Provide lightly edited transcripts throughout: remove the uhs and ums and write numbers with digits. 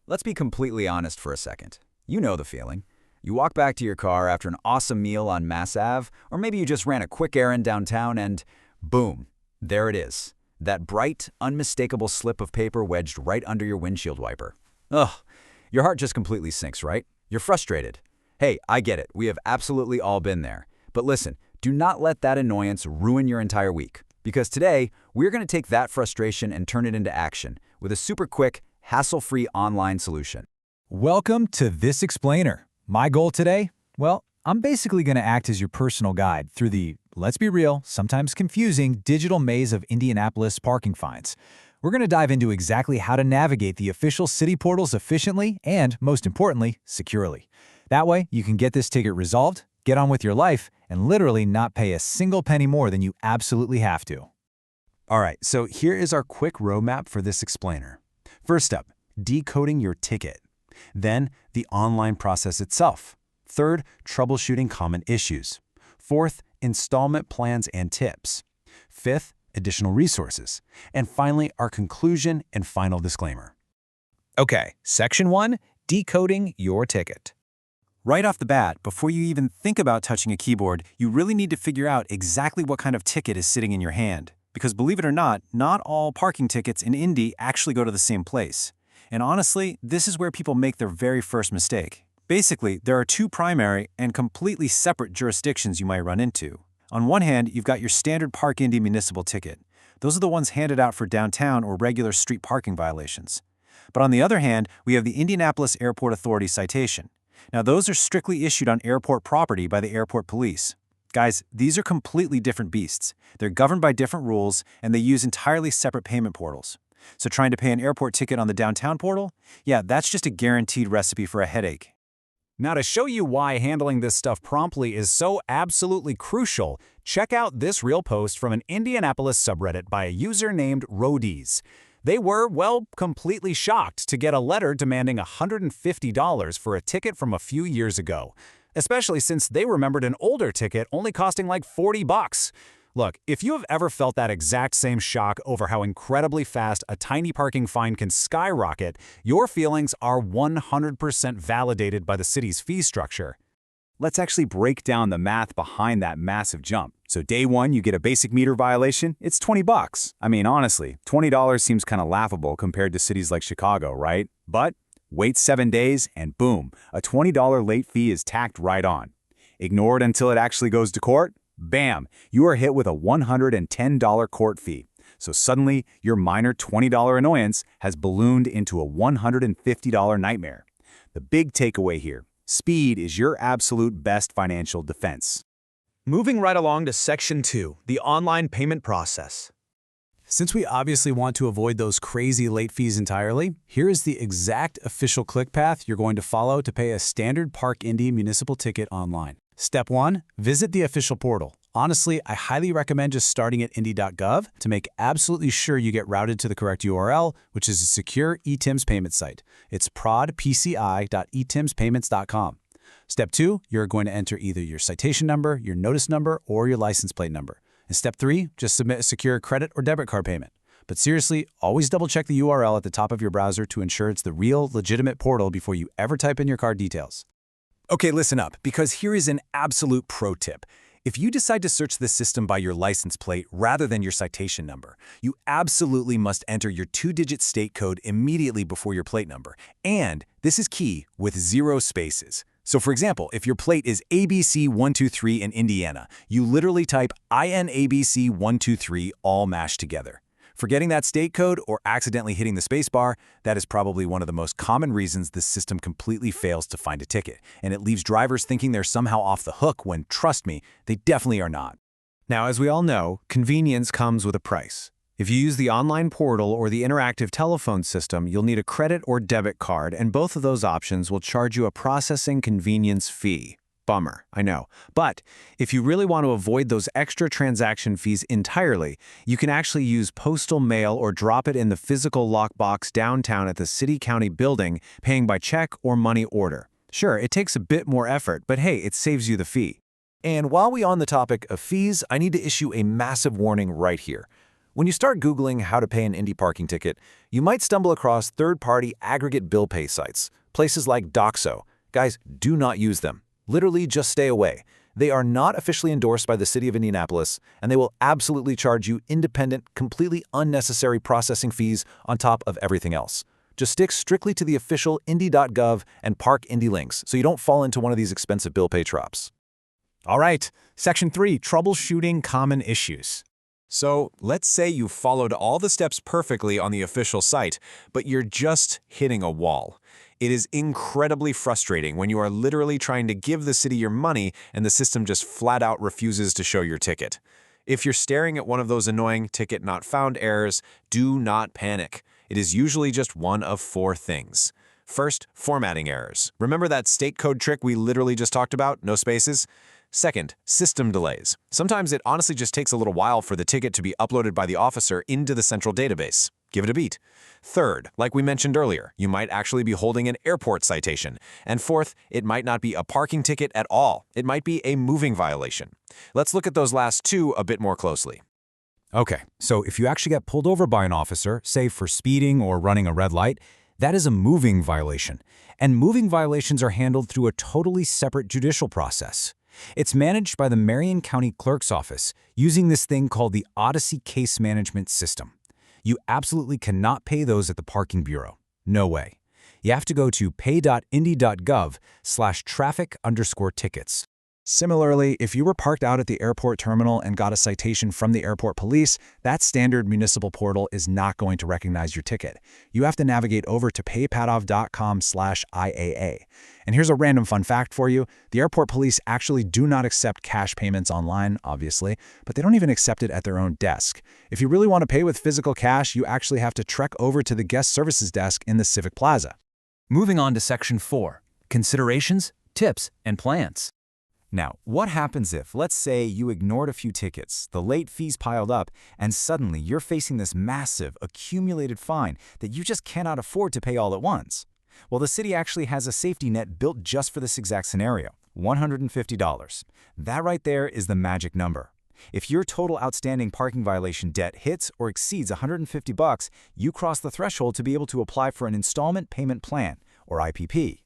Let's be completely honest for a second. You know the feeling. You walk back to your car after an awesome meal on Mass Ave, or maybe you just ran a quick errand downtown and boom, there it is. That bright, unmistakable slip of paper wedged right under your windshield wiper. Ugh, your heart just completely sinks, right? You're frustrated. Hey, I get it. We have absolutely all been there. But listen, do not let that annoyance ruin your entire week. Because today, we're going to take that frustration and turn it into action with a super quick, hassle-free online solution. Welcome to This Explainer. My goal today? Well, I'm basically going to act as your personal guide through the, let's be real, sometimes confusing digital maze of Indianapolis parking fines. We're going to dive into exactly how to navigate the official city portals efficiently and, most importantly, securely. That way, you can get this ticket resolved, get on with your life, and literally not pay a single penny more than you absolutely have to. All right, so here is our quick roadmap for This Explainer. First up, decoding your ticket. Then, the online process itself. Third, troubleshooting common issues. Fourth, installment plans and tips. Fifth, additional resources. And finally, our conclusion and final disclaimer. Okay, Section 1, decoding your ticket. Right off the bat, before you even think about touching a keyboard, you really need to figure out exactly what kind of ticket is sitting in your hand. Because believe it or not all parking tickets in Indy actually go to the same place. And honestly, this is where people make their very first mistake. Basically, there are two primary and completely separate jurisdictions you might run into. On one hand, you've got your standard Park Indy municipal ticket. Those are the ones handed out for downtown or regular street parking violations. But on the other hand, we have the Indianapolis Airport Authority citation. Now, those are strictly issued on airport property by the airport police. Guys, these are completely different beasts. They're governed by different rules, and they use entirely separate payment portals. So trying to pay an airport ticket on the downtown portal? Yeah, that's just a guaranteed recipe for a headache. Now, to show you why handling this stuff promptly is so absolutely crucial, check out this real post from an Indianapolis subreddit by a user named Roadies. They were, well, completely shocked to get a letter demanding $150 for a ticket from a few years ago, especially since they remembered an older ticket only costing like $40. Look, if you have ever felt that exact same shock over how incredibly fast a tiny parking fine can skyrocket, your feelings are 100% validated by the city's fee structure. Let's actually break down the math behind that massive jump. So day one, you get a basic meter violation, it's $20. I mean, honestly, $20 seems kind of laughable compared to cities like Chicago, right? But wait 7 days and boom, a $20 late fee is tacked right on. Ignore it until it actually goes to court. Bam! You are hit with a $110 court fee. So suddenly, your minor $20 annoyance has ballooned into a $150 nightmare. The big takeaway here: speed is your absolute best financial defense. Moving right along to Section 2, the online payment process. Since we obviously want to avoid those crazy late fees entirely, here is the exact official click path you're going to follow to pay a standard Park Indy municipal ticket online. Step 1, visit the official portal. Honestly, I highly recommend just starting at indy.gov to make absolutely sure you get routed to the correct URL, which is a secure eTIMS payment site. It's prodpci.etimspayments.com. Step 2, you're going to enter either your citation number, your notice number, or your license plate number. And step 3, just submit a secure credit or debit card payment. But seriously, always double-check the URL at the top of your browser to ensure it's the real, legitimate portal before you ever type in your card details. Okay, listen up, because here is an absolute pro tip. If you decide to search the system by your license plate rather than your citation number, you absolutely must enter your 2-digit state code immediately before your plate number. And this is key, with 0 spaces. So for example, if your plate is ABC123 in Indiana, you literally type INABC123 all mashed together. Forgetting that state code or accidentally hitting the spacebar, that is probably one of the most common reasons this system completely fails to find a ticket, and it leaves drivers thinking they're somehow off the hook when, trust me, they definitely are not. Now, as we all know, convenience comes with a price. If you use the online portal or the interactive telephone system, you'll need a credit or debit card, and both of those options will charge you a processing convenience fee. Bummer, I know. But if you really want to avoid those extra transaction fees entirely, you can actually use postal mail or drop it in the physical lockbox downtown at the city-county building, paying by check or money order. Sure, it takes a bit more effort, but hey, it saves you the fee. And while we're on the topic of fees, I need to issue a massive warning right here. When you start Googling how to pay an Indy parking ticket, you might stumble across third-party aggregate bill pay sites, places like Doxo. Guys, do not use them. Literally, just stay away. They are not officially endorsed by the city of Indianapolis, and they will absolutely charge you independent, completely unnecessary processing fees on top of everything else. Just stick strictly to the official Indy.gov and Park Indy links so you don't fall into one of these expensive bill pay traps. All right, Section 3, Troubleshooting Common Issues. So, let's say you followed all the steps perfectly on the official site, but you're just hitting a wall. It is incredibly frustrating when you are literally trying to give the city your money and the system just flat out refuses to show your ticket. If you're staring at one of those annoying ticket not found errors, do not panic. It is usually just one of 4 things. First, formatting errors. Remember that state code trick we literally just talked about? No spaces? Second, system delays. Sometimes it honestly just takes a little while for the ticket to be uploaded by the officer into the central database. Give it a beat. Third, like we mentioned earlier, you might actually be holding an airport citation. And fourth, it might not be a parking ticket at all. It might be a moving violation. Let's look at those last 2 a bit more closely. Okay, so if you actually get pulled over by an officer, say for speeding or running a red light, that is a moving violation. And moving violations are handled through a totally separate judicial process. It's managed by the Marion County Clerk's Office using this thing called the Odyssey Case Management System. You absolutely cannot pay those at the Parking Bureau. No way. You have to go to pay.indy.gov/traffic_tickets. Similarly, if you were parked out at the airport terminal and got a citation from the airport police, that standard municipal portal is not going to recognize your ticket. You have to navigate over to paypadov.com/IAA. And here's a random fun fact for you. The airport police actually do not accept cash payments online, obviously, but they don't even accept it at their own desk. If you really want to pay with physical cash, you actually have to trek over to the guest services desk in the Civic Plaza. Moving on to Section 4, Considerations, Tips, and Plans. Now, what happens if, let's say, you ignored a few tickets, the late fees piled up, and suddenly you're facing this massive, accumulated fine that you just cannot afford to pay all at once? Well, the city actually has a safety net built just for this exact scenario, $150. That right there is the magic number. If your total outstanding parking violation debt hits or exceeds $150, you cross the threshold to be able to apply for an installment payment plan, or IPP.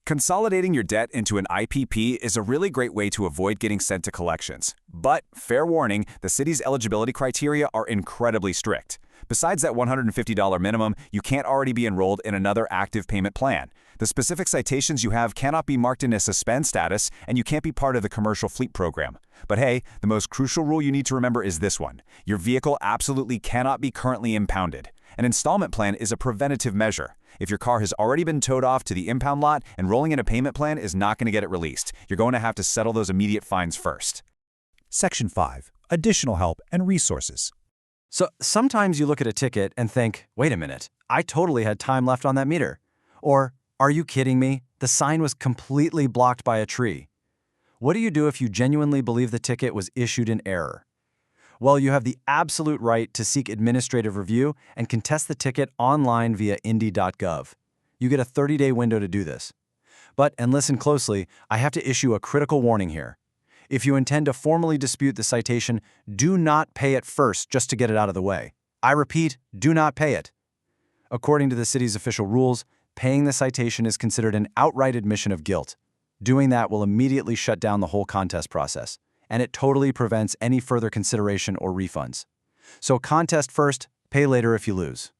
Consolidating your debt into an IPP is a really great way to avoid getting sent to collections. But, fair warning, the city's eligibility criteria are incredibly strict. Besides that $150 minimum, you can't already be enrolled in another active payment plan. The specific citations you have cannot be marked in a suspend status, and you can't be part of the commercial fleet program. But hey, the most crucial rule you need to remember is this one. Your vehicle absolutely cannot be currently impounded. An installment plan is a preventative measure. If your car has already been towed off to the impound lot, enrolling in a payment plan is not going to get it released. You're going to have to settle those immediate fines first. Section 5, Additional Help and Resources. So sometimes you look at a ticket and think, wait a minute, I totally had time left on that meter. Or, are you kidding me? The sign was completely blocked by a tree. What do you do if you genuinely believe the ticket was issued in error? Well, you have the absolute right to seek administrative review and contest the ticket online via indy.gov. You get a 30-day window to do this. But, and listen closely, I have to issue a critical warning here. If you intend to formally dispute the citation, do not pay it first just to get it out of the way. I repeat, do not pay it. According to the city's official rules, paying the citation is considered an outright admission of guilt. Doing that will immediately shut down the whole contest process, and it totally prevents any further consideration or refunds. So contest first, pay later if you lose.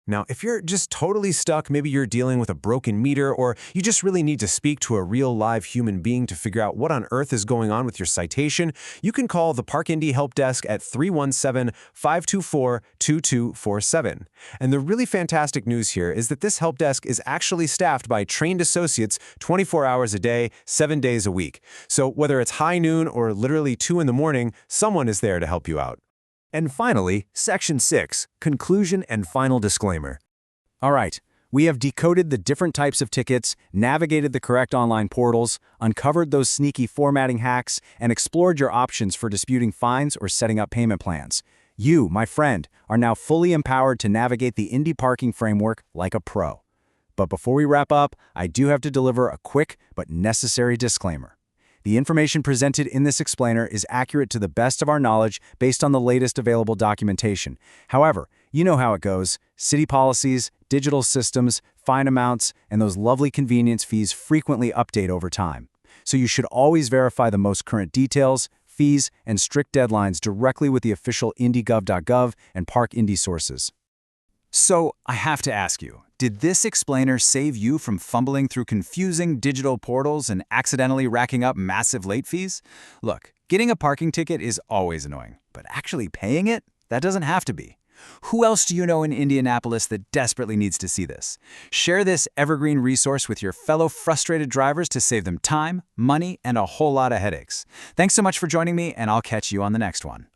Now, if you're just totally stuck, maybe you're dealing with a broken meter, or you just really need to speak to a real live human being to figure out what on earth is going on with your citation, you can call the Park Indy Help Desk at 317-524-2247. And the really fantastic news here is that this help desk is actually staffed by trained associates 24 hours a day, 7 days a week. So whether it's high noon or literally 2 in the morning, someone is there to help you out. And finally, Section 6, Conclusion and Final Disclaimer. All right, we have decoded the different types of tickets, navigated the correct online portals, uncovered those sneaky formatting hacks, and explored your options for disputing fines or setting up payment plans. You, my friend, are now fully empowered to navigate the Indy parking framework like a pro. But before we wrap up, I do have to deliver a quick but necessary disclaimer. The information presented in this explainer is accurate to the best of our knowledge based on the latest available documentation. However, you know how it goes. City policies, digital systems, fine amounts, and those lovely convenience fees frequently update over time. So you should always verify the most current details, fees, and strict deadlines directly with the official indygov.gov and Park Indy sources. So, I have to ask you, did this explainer save you from fumbling through confusing digital portals and accidentally racking up massive late fees? Look, getting a parking ticket is always annoying, but actually paying it? That doesn't have to be. Who else do you know in Indianapolis that desperately needs to see this? Share this evergreen resource with your fellow frustrated drivers to save them time, money, and a whole lot of headaches. Thanks so much for joining me, and I'll catch you on the next one.